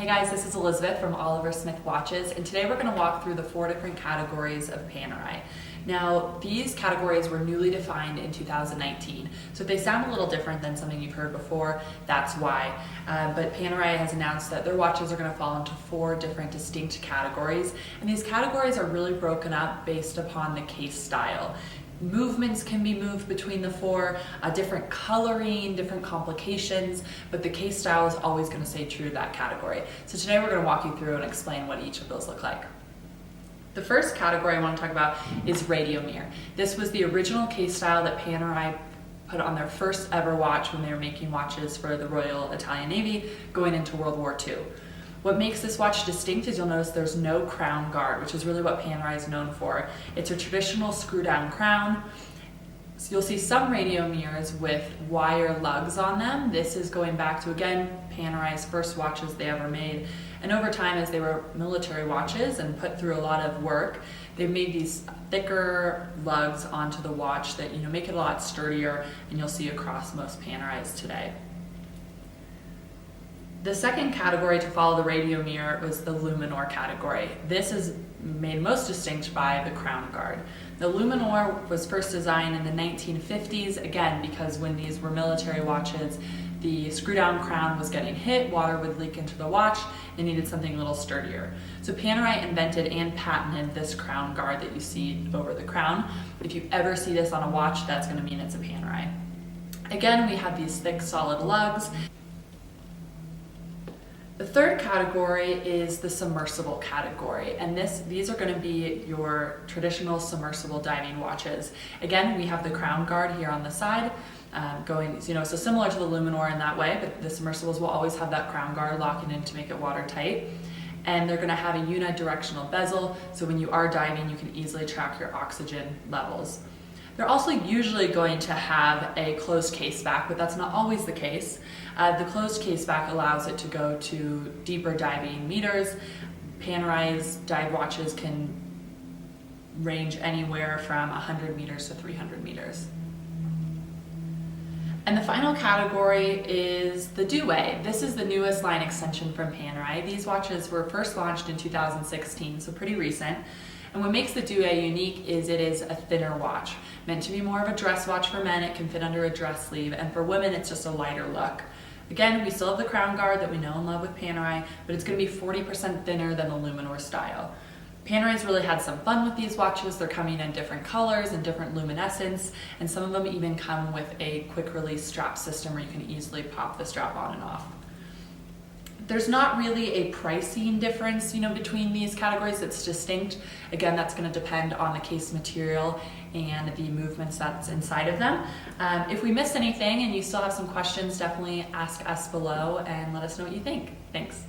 Hey guys, this is Elizabeth from Oliver Smith Watches, and today we're going to walk through the 4 different categories of Panerai. Now, these categories were newly defined in 2019, so if they sound a little different than something you've heard before, that's why. But Panerai has announced that their watches are going to fall into 4 different distinct categories, and these categories are really broken up based upon the case style. Movements can be moved between the 4, different coloring, different complications, but the case style is always going to stay true to that category. So today we're going to walk you through and explain what each of those look like. The first category I want to talk about is Radiomir. This was the original case style that Panerai put on their first ever watch when they were making watches for the Royal Italian Navy going into World War II. What makes this watch distinct is you'll notice there's no crown guard, which is really what Panerai is known for. It's a traditional screw-down crown. So you'll see some Radiomirs with wire lugs on them. This is going back to, again, Panerai's first watches they ever made. And over time, as they were military watches and put through a lot of work, they've made these thicker lugs onto the watch that make it a lot sturdier, and you'll see across most Panerais today. The second category to follow the Radiomir was the Luminor category. This is made most distinct by the crown guard. The Luminor was first designed in the 1950s, again, because when these were military watches, the screw-down crown was getting hit, water would leak into the watch, and needed something a little sturdier. So Panerai invented and patented this crown guard that you see over the crown. If you ever see this on a watch, that's going to mean it's a Panerai. Again, we have these thick, solid lugs. The third category is the submersible category, and these are going to be your traditional submersible diving watches. Again, we have the crown guard here on the side, so similar to the Luminor in that way, but the submersibles will always have that crown guard locking in to make it watertight. And they're going to have a unidirectional bezel, so when you are diving, you can easily track your oxygen levels. They're also usually going to have a closed case back, but that's not always the case. The closed case back allows it to go to deeper diving meters. Panerai's dive watches can range anywhere from 100 meters to 300 meters. And the final category is the Doway. This is the newest line extension from Panerai. These watches were first launched in 2016, so pretty recent. And what makes the Doway unique is it is a thinner watch. Meant to be more of a dress watch for men, it can fit under a dress sleeve, and for women it's just a lighter look. Again, we still have the crown guard that we know and love with Panerai, but it's going to be 40% thinner than the Luminor style. Panerai's really had some fun with these watches. They're coming in different colors and different luminescence, and some of them even come with a quick release strap system where you can easily pop the strap on and off. There's not really a pricing difference, between these categories that's distinct. Again, that's going to depend on the case material and the movements that's inside of them. If we missed anything and you still have some questions, definitely ask us below and let us know what you think. Thanks.